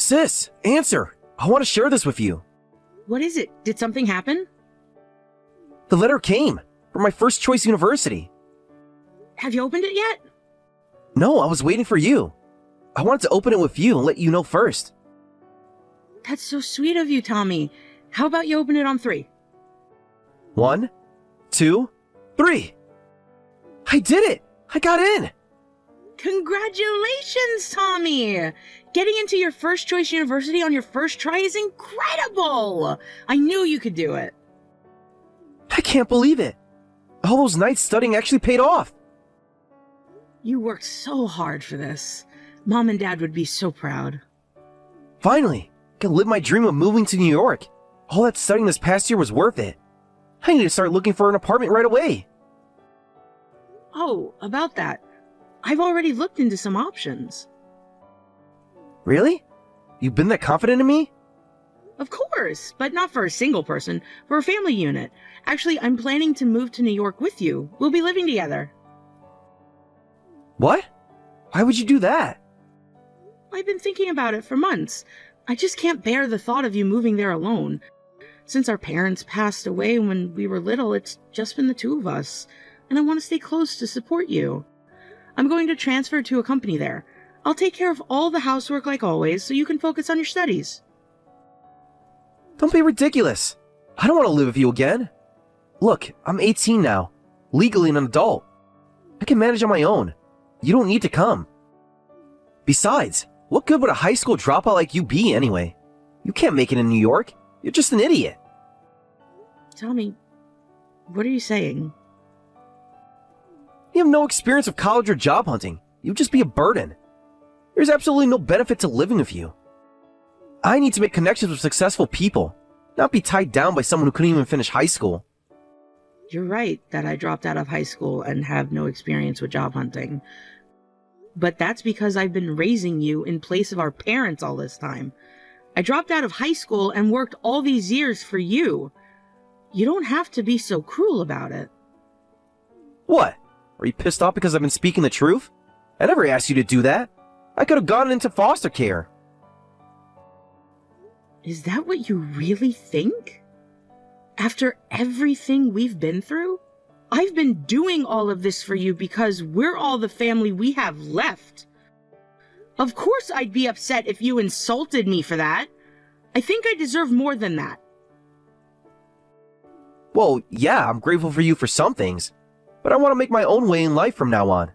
Sis, answer! I want to share this with you. What is it? Did something happen? The letter came from my first choice university. Have you opened it yet? No, I was waiting for you. I wanted to open it with you and let you know first. That's so sweet of you, Tommy. How about you open it on 3? 1, 2, 3. I did it! I got in! Congratulations, Tommy! Getting into your first choice university on your first try is incredible! I knew you could do it. I can't believe it. All those nights studying actually paid off. You worked so hard for this. Mom and Dad would be so proud. Finally, I can live my dream of moving to New York. All that studying this past year was worth it. I need to start looking for an apartment right away. Oh, about that. I've already looked into some options. Really? You've been that confident in me? Of course, but not for a single person, for a family unit. Actually, I'm planning to move to New York with you. We'll be living together. What? Why would you do that? I've been thinking about it for months. I just can't bear the thought of you moving there alone. Since our parents passed away when we were little, it's just been the 2 of us, and I want to stay close to support you. I'm going to transfer to a company there. I'll take care of all the housework like always, so you can focus on your studies. Don't be ridiculous. I don't want to live with you again. Look, I'm 18 now, legally an adult. I can manage on my own. You don't need to come. Besides, what good would a high school dropout like you be anyway? You can't make it in New York. You're just an idiot. Tommy, what are you saying? You have no experience of college or job hunting. You'd just be a burden. There's absolutely no benefit to living with you. I need to make connections with successful people, not be tied down by someone who couldn't even finish high school. You're right that I dropped out of high school and have no experience with job hunting. But that's because I've been raising you in place of our parents all this time. I dropped out of high school and worked all these years for you. You don't have to be so cruel about it. What? Are you pissed off because I've been speaking the truth? I never asked you to do that. I could have gotten into foster care. Is that what you really think? After everything we've been through? I've been doing all of this for you because we're all the family we have left. Of course I'd be upset if you insulted me for that. I think I deserve more than that. Well, yeah, I'm grateful for you for some things, but I want to make my own way in life from now on.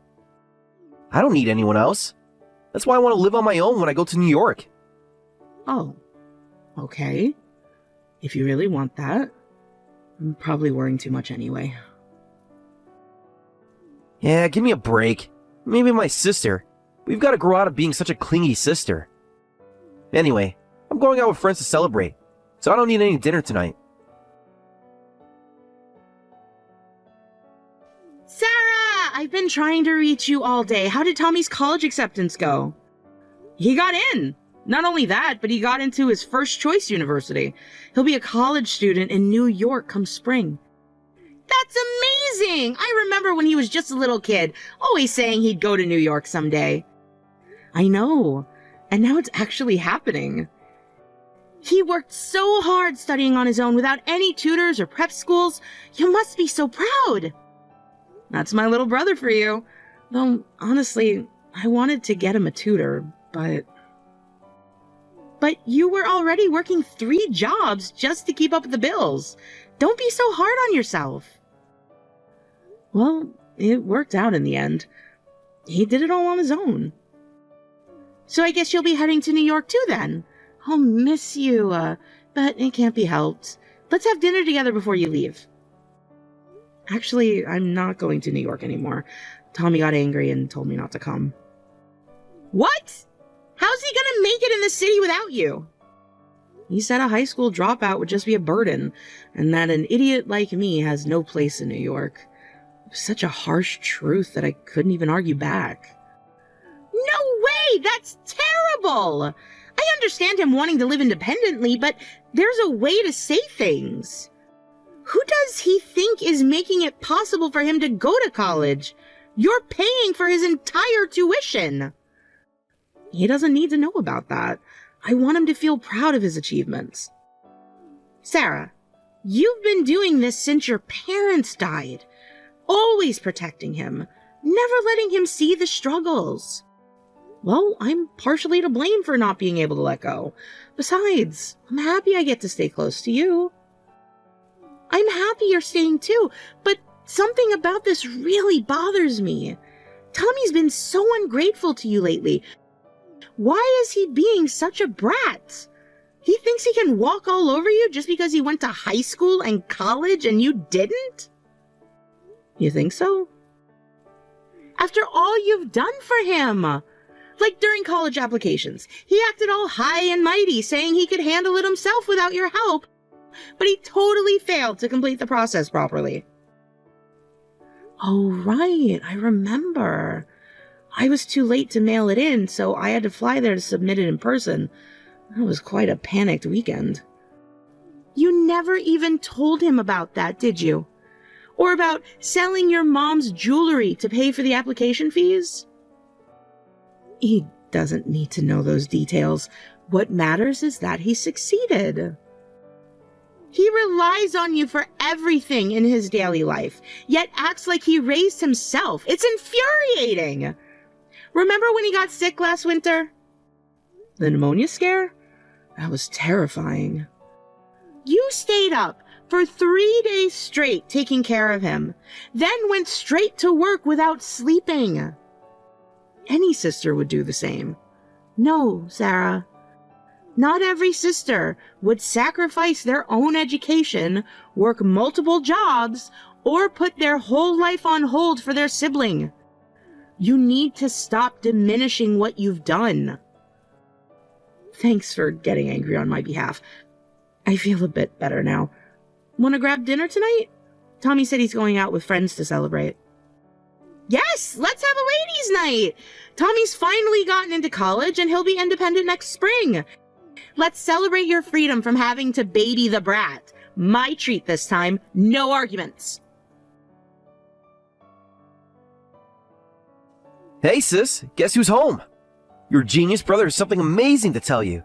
I don't need anyone else. That's why I want to live on my own when I go to New York. Oh, okay. If you really want that. I'm probably worrying too much anyway. Yeah, give me a break. Maybe my sister. We've got to grow out of being such a clingy sister. Anyway, I'm going out with friends to celebrate, so I don't need any dinner tonight. Sarah! I've been trying to reach you all day. How did Tommy's college acceptance go? He got in. Not only that, but he got into his first choice university. He'll be a college student in New York come spring. That's amazing! I remember when he was just a little kid, always saying he'd go to New York someday. I know, and now it's actually happening. He worked so hard studying on his own without any tutors or prep schools. You must be so proud. That's my little brother for you. Though, honestly, I wanted to get him a tutor, but you were already working 3 jobs just to keep up with the bills. Don't be so hard on yourself. Well, it worked out in the end. He did it all on his own. So I guess you'll be heading to New York too then. I'll miss you, but it can't be helped. Let's have dinner together before you leave. Actually, I'm not going to New York anymore. Tommy got angry and told me not to come. What? How's he gonna make it in the city without you? He said a high school dropout would just be a burden, and that an idiot like me has no place in New York. It was such a harsh truth that I couldn't even argue back. No way! That's terrible! I understand him wanting to live independently, but there's a way to say things. Who does he think is making it possible for him to go to college? You're paying for his entire tuition. He doesn't need to know about that. I want him to feel proud of his achievements. Sarah, you've been doing this since your parents died, always protecting him, never letting him see the struggles. Well, I'm partially to blame for not being able to let go. Besides, I'm happy I get to stay close to you. I'm happy you're staying too, but something about this really bothers me. Tommy's been so ungrateful to you lately. Why is he being such a brat? He thinks he can walk all over you just because he went to high school and college and you didn't? You think so? After all you've done for him. Like during college applications, he acted all high and mighty, saying he could handle it himself without your help, but he totally failed to complete the process properly. Oh, right, I remember. I was too late to mail it in, so I had to fly there to submit it in person. That was quite a panicked weekend. You never even told him about that, did you? Or about selling your mom's jewelry to pay for the application fees? He doesn't need to know those details. What matters is that he succeeded. He relies on you for everything in his daily life, yet acts like he raised himself. It's infuriating. Remember when he got sick last winter? The pneumonia scare? That was terrifying. You stayed up for 3 days straight taking care of him, then went straight to work without sleeping. Any sister would do the same. No, Sarah. Not every sister would sacrifice their own education, work multiple jobs, or put their whole life on hold for their sibling. You need to stop diminishing what you've done. Thanks for getting angry on my behalf. I feel a bit better now. Want to grab dinner tonight? Tommy said he's going out with friends to celebrate. Yes, let's have a ladies' night. Tommy's finally gotten into college and he'll be independent next spring. Let's celebrate your freedom from having to baby the brat. My treat this time, no arguments. Hey sis, guess who's home? Your genius brother has something amazing to tell you.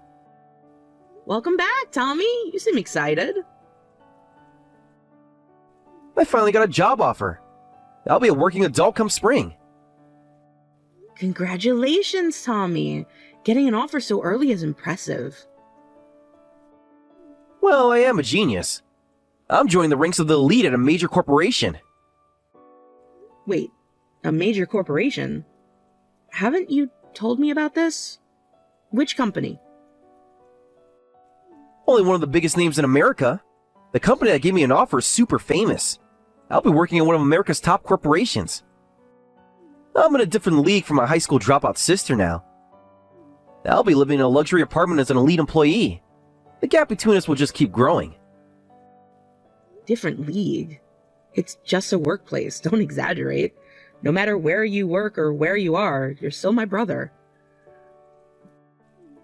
Welcome back, Tommy. You seem excited. I finally got a job offer. I'll be a working adult come spring. Congratulations, Tommy. Getting an offer so early is impressive. Well, I am a genius. I'm joining the ranks of the elite at a major corporation. Wait, a major corporation? Haven't you told me about this? Which company? Only one of the biggest names in America. The company that gave me an offer is super famous. I'll be working at one of America's top corporations. I'm in a different league from my high school dropout sister now. I'll be living in a luxury apartment as an elite employee. The gap between us will just keep growing. Different league? It's just a workplace, don't exaggerate. No matter where you work or where you are, you're still my brother.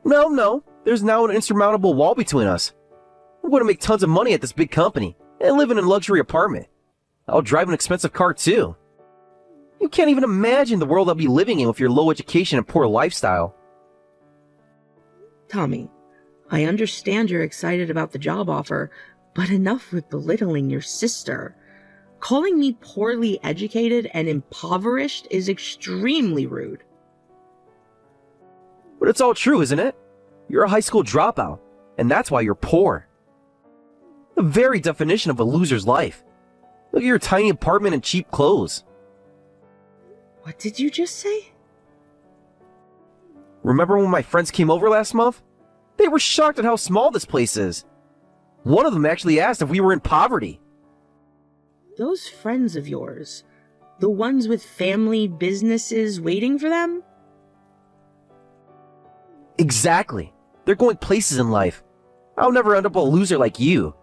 No, there's now an insurmountable wall between us. I'm going to make tons of money at this big company and live in a luxury apartment. I'll drive an expensive car too. You can't even imagine the world I'll be living in with your low education and poor lifestyle. Tommy, I understand you're excited about the job offer, but enough with belittling your sister. Calling me poorly educated and impoverished is extremely rude. But it's all true, isn't it? You're a high school dropout, and that's why you're poor. The very definition of a loser's life. Look at your tiny apartment and cheap clothes. What did you just say? Remember when my friends came over last month? They were shocked at how small this place is. One of them actually asked if we were in poverty. Those friends of yours, the ones with family businesses waiting for them? Exactly. They're going places in life. I'll never end up a loser like you.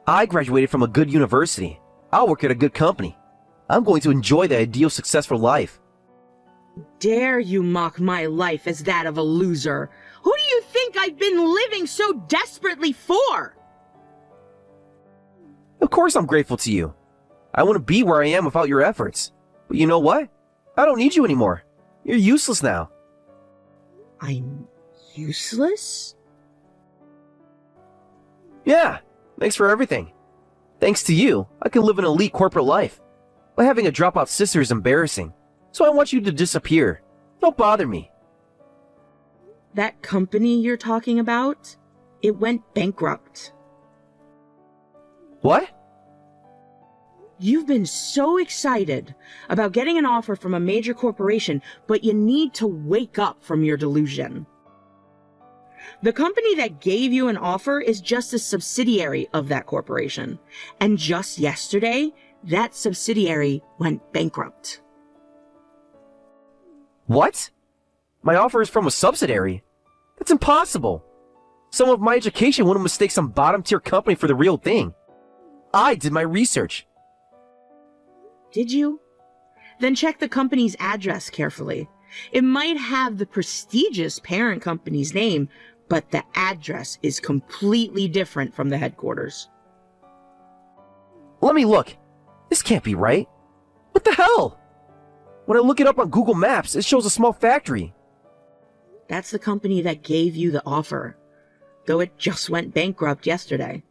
I graduated from a good university. I'll work at a good company. I'm going to enjoy the ideal successful life. Dare you mock my life as that of a loser? Who do you think I've been living so desperately for? Of course I'm grateful to you. I want to be where I am without your efforts. But you know what? I don't need you anymore. You're useless now. I'm Useless? Yeah, thanks for everything. Thanks to you, I can live an elite corporate life. But having a dropout sister is embarrassing, so I want you to disappear. Don't bother me. That company you're talking about, it went bankrupt. What? You've been so excited about getting an offer from a major corporation, but you need to wake up from your delusion. The company that gave you an offer is just a subsidiary of that corporation. And just yesterday, that subsidiary went bankrupt. What? My offer is from a subsidiary? That's impossible. Someone of my education wouldn't mistake some bottom-tier company for the real thing. I did my research. Did you? Then check the company's address carefully. It might have the prestigious parent company's name, but the address is completely different from the headquarters. Let me look. This can't be right. What the hell? When I look it up on Google Maps, it shows a small factory. That's the company that gave you the offer, though it just went bankrupt yesterday.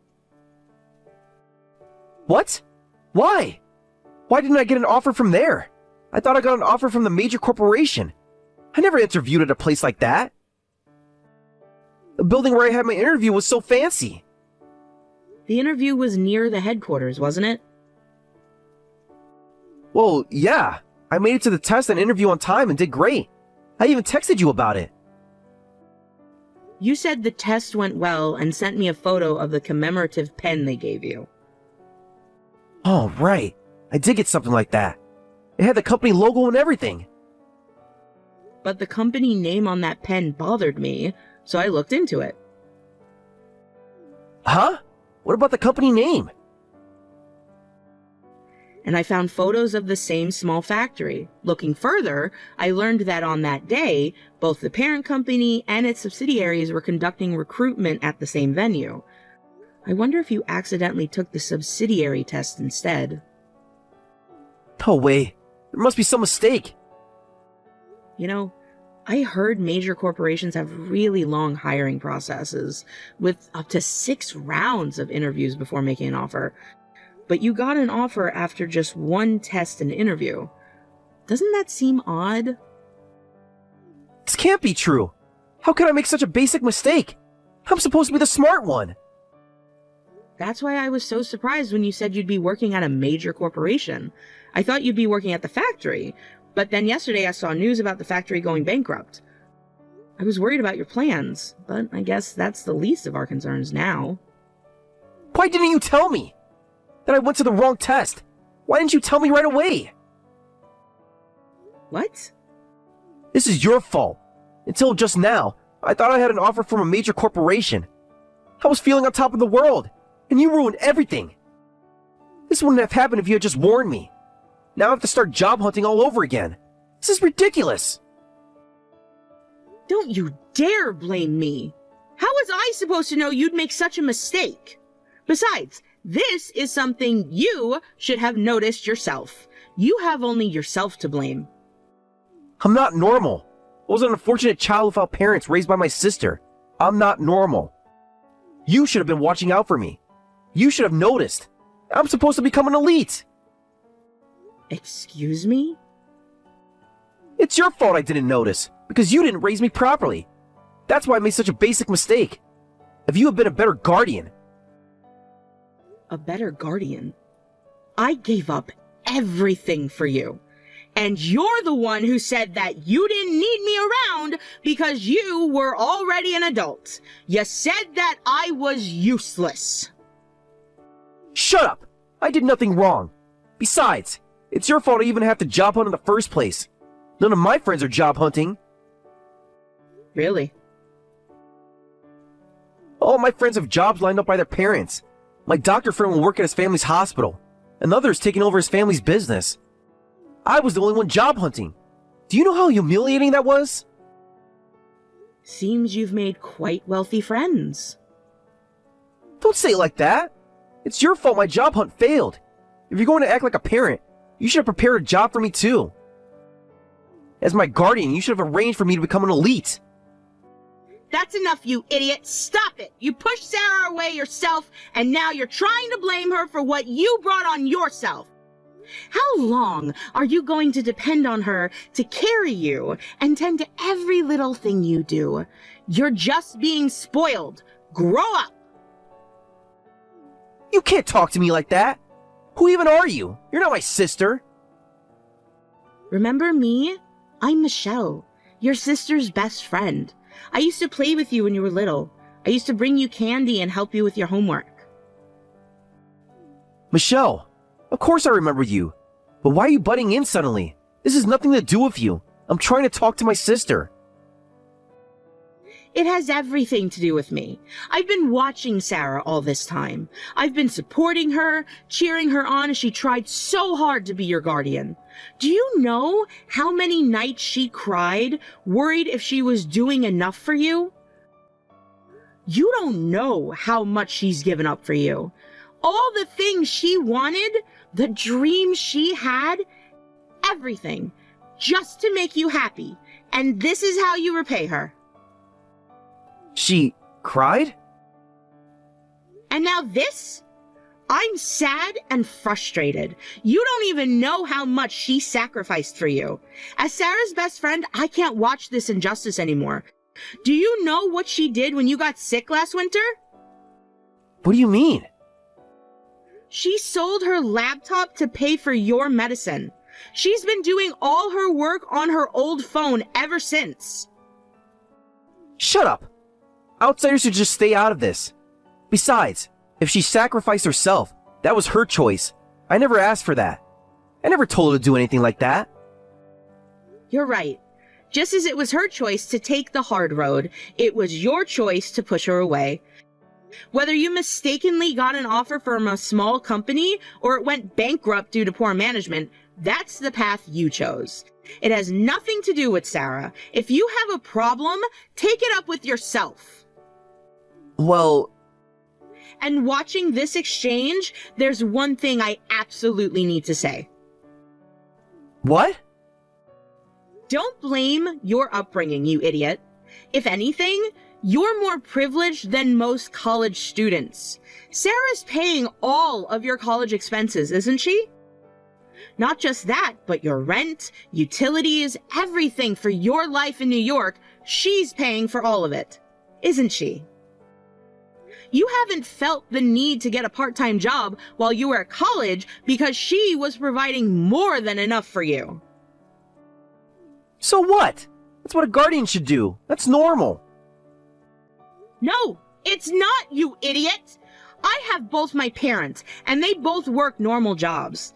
What? Why? Why didn't I get an offer from there? I thought I got an offer from the major corporation. I never interviewed at a place like that. The building where I had my interview was so fancy. The interview was near the headquarters, wasn't it? Well, yeah. I made it to the test and interview on time and did great. I even texted you about it. You said the test went well and sent me a photo of the commemorative pen they gave you. Oh, right. I did get something like that. It had the company logo and everything. But the company name on that pen bothered me, so I looked into it. Huh? What about the company name? And I found photos of the same small factory. Looking further, I learned that on that day, both the parent company and its subsidiaries were conducting recruitment at the same venue. I wonder if you accidentally took the subsidiary test instead. No way. There must be some mistake. You know, I heard major corporations have really long hiring processes, with up to 6 rounds of interviews before making an offer. But you got an offer after just 1 test and interview. Doesn't that seem odd? This can't be true. How could I make such a basic mistake? I'm supposed to be the smart one. That's why I was so surprised when you said you'd be working at a major corporation. I thought you'd be working at the factory, but then yesterday I saw news about the factory going bankrupt. I was worried about your plans, but I guess that's the least of our concerns now. Why didn't you tell me? That I went to the wrong test. Why didn't you tell me right away? What? This is your fault. Until just now, I thought I had an offer from a major corporation. I was feeling on top of the world, and you ruined everything. This wouldn't have happened if you had just warned me. Now I have to start job hunting all over again. This is ridiculous. Don't you dare blame me. How was I supposed to know you'd make such a mistake? Besides, this is something you should have noticed yourself. You have only yourself to blame. I'm not normal. I was an unfortunate child without parents raised by my sister. I'm not normal. You should have been watching out for me. You should have noticed. I'm supposed to become an elite. Excuse me? It's your fault I didn't notice, because you didn't raise me properly. That's why I made such a basic mistake. If you had been a better guardian... A better guardian? I gave up everything for you. And you're the one who said that you didn't need me around because you were already an adult. You said that I was useless. Shut up! I did nothing wrong. Besides, it's your fault I even have to job hunt in the first place. None of my friends are job hunting. Really? All my friends have jobs lined up by their parents. My doctor friend will work at his family's hospital. Another is taking over his family's business. I was the only one job hunting. Do you know how humiliating that was? Seems you've made quite wealthy friends. Don't say it like that. It's your fault my job hunt failed. If you're going to act like a parent, you should have prepared a job for me too. As my guardian, you should have arranged for me to become an elite. That's enough, you idiot. Stop it. You pushed Sarah away yourself, and now you're trying to blame her for what you brought on yourself. How long are you going to depend on her to carry you and tend to every little thing you do? You're just being spoiled. Grow up. You can't talk to me like that. Who even are you? You're not my sister. Remember me? I'm Michelle, your sister's best friend. I used to play with you when you were little. I used to bring you candy and help you with your homework. Michelle, of course I remember you. But why are you butting in suddenly? This has nothing to do with you. I'm trying to talk to my sister. It has everything to do with me. I've been watching Sarah all this time. I've been supporting her, cheering her on as she tried so hard to be your guardian. Do you know how many nights she cried, worried if she was doing enough for you? You don't know how much she's given up for you. All the things she wanted, the dreams she had, everything, just to make you happy. And this is how you repay her. She cried? And now this? I'm sad and frustrated. You don't even know how much she sacrificed for you. As Sarah's best friend, I can't watch this injustice anymore. Do you know what she did when you got sick last winter? What do you mean? She sold her laptop to pay for your medicine. She's been doing all her work on her old phone ever since. Shut up. Outsiders should just stay out of this. Besides, if she sacrificed herself, that was her choice. I never asked for that. I never told her to do anything like that. You're right. Just as it was her choice to take the hard road, it was your choice to push her away. Whether you mistakenly got an offer from a small company or it went bankrupt due to poor management, that's the path you chose. It has nothing to do with Sarah. If you have a problem, take it up with yourself. Well... And watching this exchange, there's one thing I absolutely need to say. What? Don't blame your upbringing, you idiot. If anything, you're more privileged than most college students. Sarah's paying all of your college expenses, isn't she? Not just that, but your rent, utilities, everything for your life in New York, she's paying for all of it, isn't she? You haven't felt the need to get a part-time job while you were at college because she was providing more than enough for you. So what? That's what a guardian should do. That's normal. No, it's not, you idiot! I have both my parents, and they both work normal jobs.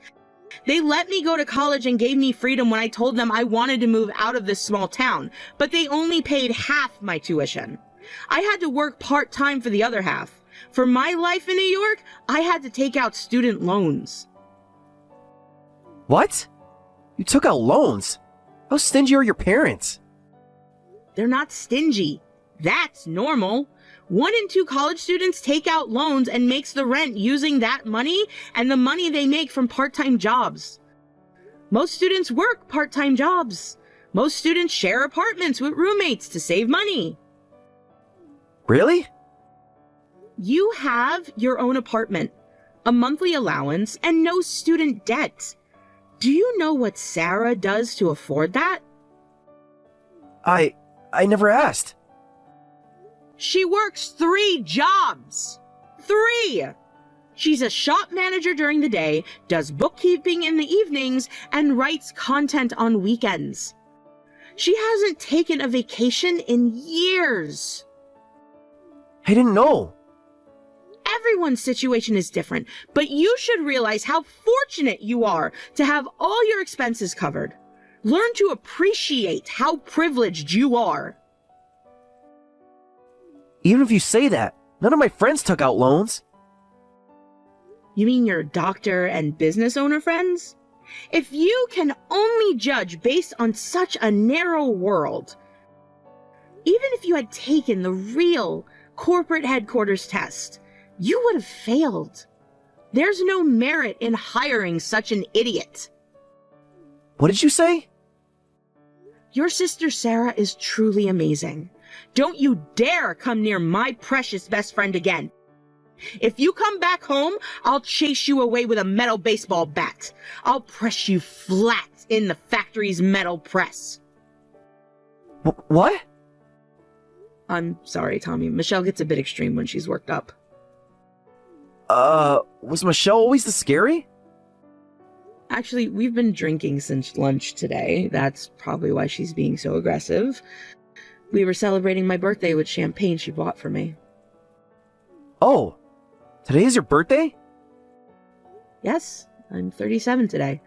They let me go to college and gave me freedom when I told them I wanted to move out of this small town, but they only paid half my tuition. I had to work part-time for the other half. For my life in New York, I had to take out student loans. What? You took out loans? How stingy are your parents? They're not stingy. That's normal. 1 in 2 college students take out loans and makes the rent using that money and the money they make from part-time jobs. Most students work part-time jobs. Most students share apartments with roommates to save money. Really? You have your own apartment, a monthly allowance, and no student debt. Do you know what Sarah does to afford that? I never asked. She works 3 jobs. 3! She's a shop manager during the day, does bookkeeping in the evenings, and writes content on weekends. She hasn't taken a vacation in years. I didn't know. Everyone's situation is different, but you should realize how fortunate you are to have all your expenses covered. Learn to appreciate how privileged you are. Even if you say that, none of my friends took out loans. You mean your doctor and business owner friends? If you can only judge based on such a narrow world, even if you had taken the real corporate headquarters test, you would have failed. There's no merit in hiring such an idiot. What did you say? Your sister Sarah is truly amazing. Don't you dare come near my precious best friend again. If you come back home, I'll chase you away with a metal baseball bat. I'll press you flat in the factory's metal press. What? I'm sorry, Tommy. Michelle gets a bit extreme when she's worked up. Was Michelle always this scary? Actually, we've been drinking since lunch today. That's probably why she's being so aggressive. We were celebrating my birthday with champagne she bought for me. Oh, today is your birthday? Yes, I'm 37 today.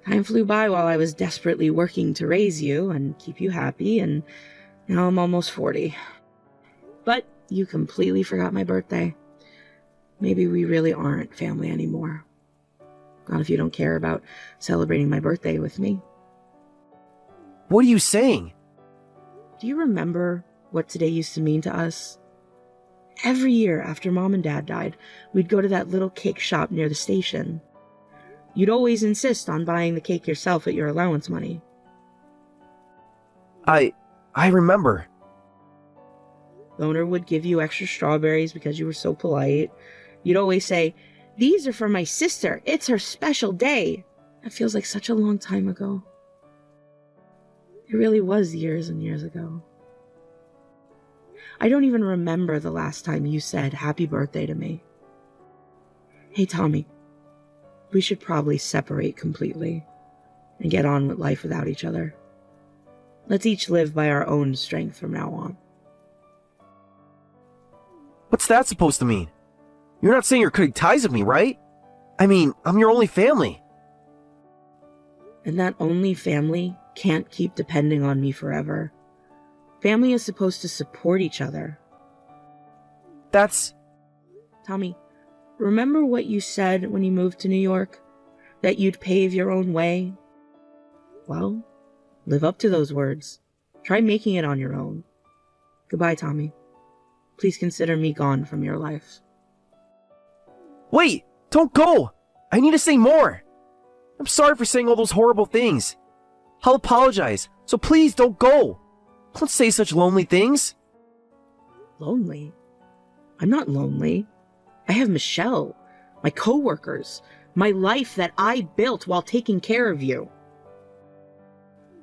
Time flew by while I was desperately working to raise you and keep you happy, and now I'm almost 40. But you completely forgot my birthday. Maybe we really aren't family anymore. Not if you don't care about celebrating my birthday with me. What are you saying? Do you remember what today used to mean to us? Every year after Mom and Dad died, we'd go to that little cake shop near the station. You'd always insist on buying the cake yourself with your allowance money. I remember. The owner would give you extra strawberries because you were so polite. You'd always say, "These are for my sister. It's her special day." That feels like such a long time ago. It really was years and years ago. I don't even remember the last time you said happy birthday to me. Hey, Tommy, we should probably separate completely and get on with life without each other. Let's each live by our own strength from now on. What's that supposed to mean? You're not saying you're cutting ties with me, right? I mean, I'm your only family. And that only family can't keep depending on me forever. Family is supposed to support each other. That's... Tommy, remember what you said when you moved to New York? That you'd pave your own way? Well, live up to those words. Try making it on your own. Goodbye, Tommy. Please consider me gone from your life. Wait! Don't go! I need to say more! I'm sorry for saying all those horrible things. I'll apologize, so please don't go! Don't say such lonely things. Lonely? I'm not lonely. I have Michelle, my coworkers, my life that I built while taking care of you.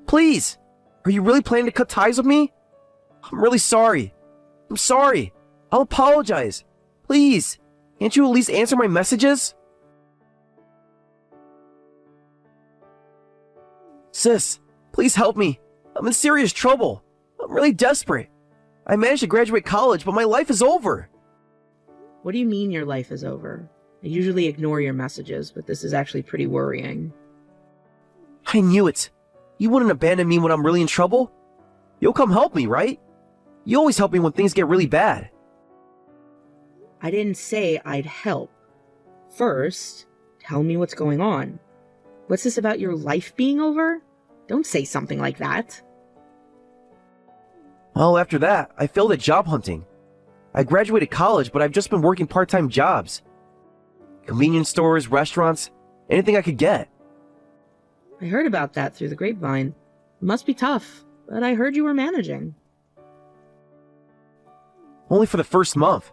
Please! Are you really planning to cut ties with me? I'm really sorry. I'm sorry. I'll apologize. Please, can't you at least answer my messages? Sis, please help me. I'm in serious trouble. I'm really desperate. I managed to graduate college, but my life is over. What do you mean your life is over? I usually ignore your messages, but this is actually pretty worrying. I knew it. You wouldn't abandon me when I'm really in trouble. You'll come help me, right? You always help me when things get really bad. I didn't say I'd help. First, tell me what's going on. What's this about your life being over? Don't say something like that. Well, after that, I failed at job hunting. I graduated college, but I've just been working part-time jobs. Convenience stores, restaurants, anything I could get. I heard about that through the grapevine. It must be tough, but I heard you were managing. Only for the first month,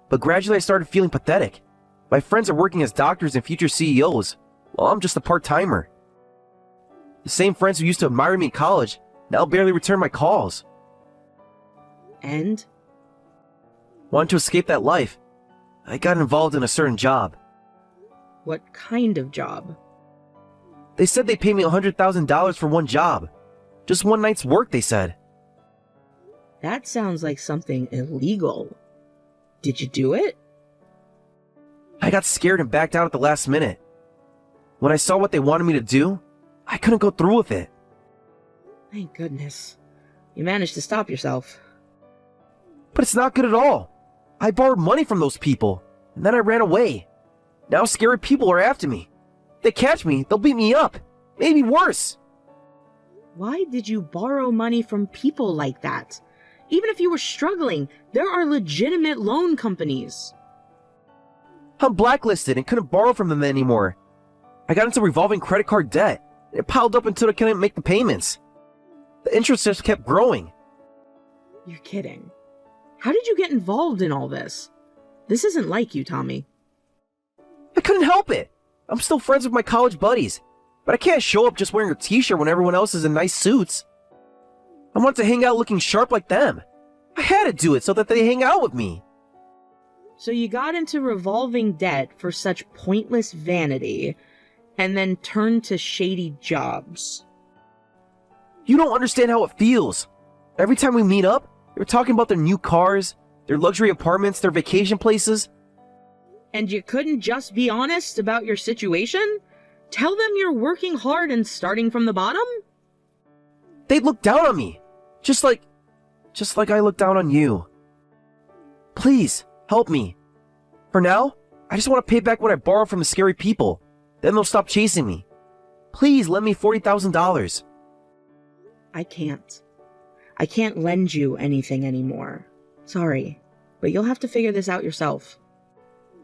but gradually I started feeling pathetic. My friends are working as doctors and future CEOs, while I'm just a part-timer. The same friends who used to admire me in college now barely return my calls. And? Wanting to escape that life, I got involved in a certain job. What kind of job? They said they'd pay me $100,000 for one job. Just one night's work, they said. That sounds like something illegal. Did you do it? I got scared and backed out at the last minute. When I saw what they wanted me to do, I couldn't go through with it. Thank goodness. You managed to stop yourself. But it's not good at all. I borrowed money from those people, and then I ran away. Now scary people are after me. If they catch me, they'll beat me up. Maybe worse. Why did you borrow money from people like that? Even if you were struggling, there are legitimate loan companies. I'm blacklisted and couldn't borrow from them anymore. I got into revolving credit card debt, and it piled up until I couldn't make the payments. The interest just kept growing. You're kidding. How did you get involved in all this? This isn't like you, Tommy. I couldn't help it. I'm still friends with my college buddies, but I can't show up just wearing a t-shirt when everyone else is in nice suits. I want to hang out looking sharp like them. I had to do it so that they hang out with me. So you got into revolving debt for such pointless vanity, and then turned to shady jobs. You don't understand how it feels. Every time we meet up, they're talking about their new cars, their luxury apartments, their vacation places. And you couldn't just be honest about your situation? Tell them you're working hard and starting from the bottom? They'd look down on me. Just like I look down on you. Please, help me. For now, I just want to pay back what I borrowed from the scary people. Then they'll stop chasing me. Please lend me $40,000. I can't. I can't lend you anything anymore. Sorry, but you'll have to figure this out yourself.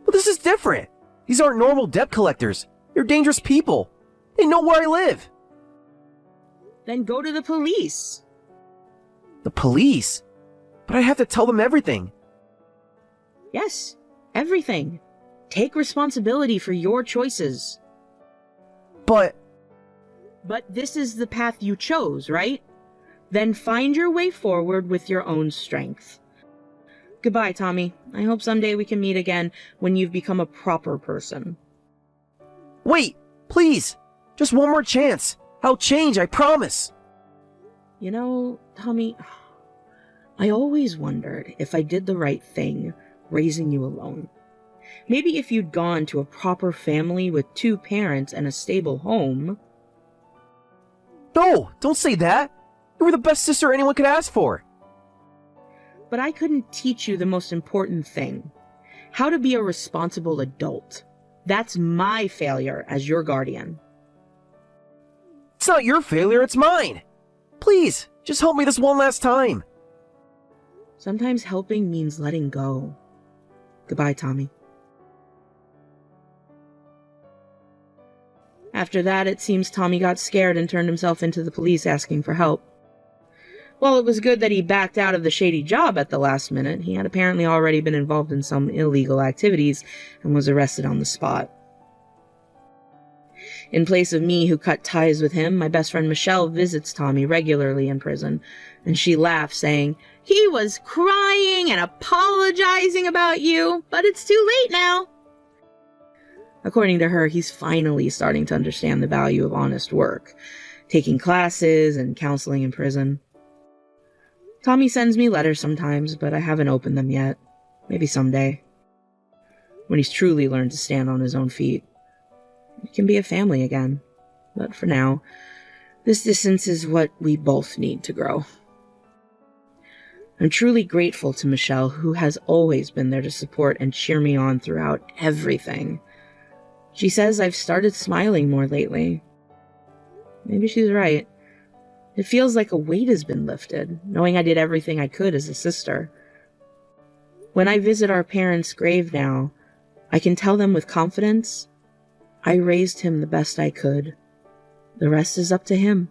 But this is different. These aren't normal debt collectors. They're dangerous people. They know where I live. Then go to the police. The police? But I have to tell them everything. Yes, everything. Take responsibility for your choices. But this is the path you chose, right? Then find your way forward with your own strength. Goodbye, Tommy. I hope someday we can meet again when you've become a proper person. wait, please. Just one more chance. I'll change, I promise. You know, Tommy, I always wondered if I did the right thing raising you alone. Maybe if you'd gone to a proper family with 2 parents and a stable home. No, don't say that. You were the best sister anyone could ask for. But I couldn't teach you the most important thing. How to be a responsible adult. That's my failure as your guardian. It's not your failure, it's mine. Please, just help me this one last time. Sometimes helping means letting go. Goodbye, Tommy. After that, it seems Tommy got scared and turned himself into the police asking for help. While it was good that he backed out of the shady job at the last minute, he had apparently already been involved in some illegal activities and was arrested on the spot. In place of me, who cut ties with him, my best friend Michelle visits Tommy regularly in prison, and she laughs, saying, "He was crying and apologizing about you, but it's too late now." According to her, he's finally starting to understand the value of honest work, taking classes and counseling in prison. Tommy sends me letters sometimes, but I haven't opened them yet. Maybe someday. When he's truly learned to stand on his own feet. We can be a family again. But for now, this distance is what we both need to grow. I'm truly grateful to Michelle, who has always been there to support and cheer me on throughout everything. She says I've started smiling more lately. Maybe she's right. It feels like a weight has been lifted, knowing I did everything I could as a sister. When I visit our parents' grave now, I can tell them with confidence, I raised him the best I could. The rest is up to him.